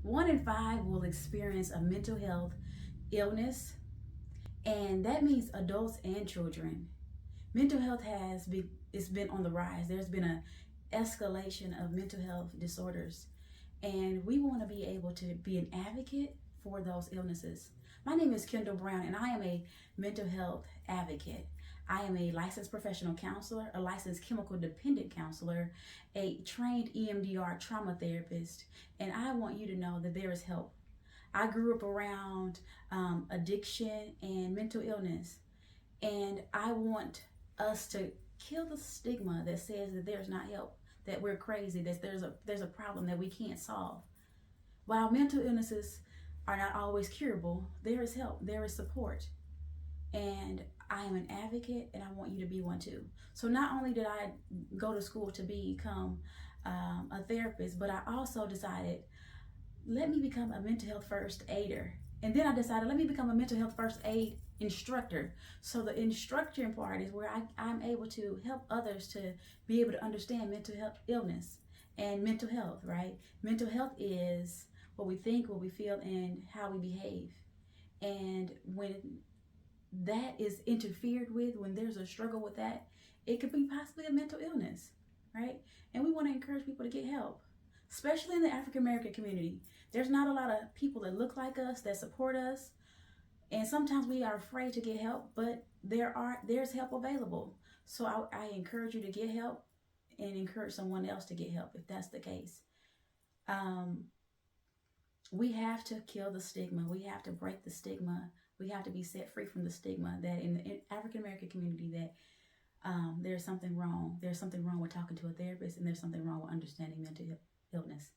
One in five will experience a mental health illness, and that means adults and children. Mental health it's been on the rise. There's been a escalation of mental health disorders, and we want to be able to be an advocate for those illnesses. My name is Kendall Brown, and I am a mental health advocate. I am a licensed professional counselor, a licensed chemical dependent counselor, a trained EMDR trauma therapist, and I want you to know that there is help. I grew up around addiction and mental illness, and I want us to kill the stigma that says that there's not help, that we're crazy, that there's a problem that we can't solve. While mental illnesses are not always curable, there is help, there is support. And I am an advocate, and I want you to be one too. So not only did I go to school to become a therapist, but I also decided, let me become a mental health first aider. And then I decided, let me become a mental health first aid instructor. So the instructor part is where I'm able to help others to be able to understand mental health illness and mental health, right? Mental health is what we think, what we feel, and how we behave. And when that is interfered with, when there's a struggle with that, it could be possibly a mental illness, right? And we want to encourage people to get help, especially in the African American community. There's not a lot of people that look like us, that support us, and sometimes we are afraid to get help, but there's help available. So I encourage you to get help and encourage someone else to get help if that's the case. We have to kill the stigma. We have to break the stigma. We have to be set free from the stigma that in the African American community that there's something wrong. There's something wrong with talking to a therapist, and there's something wrong with understanding mental illness.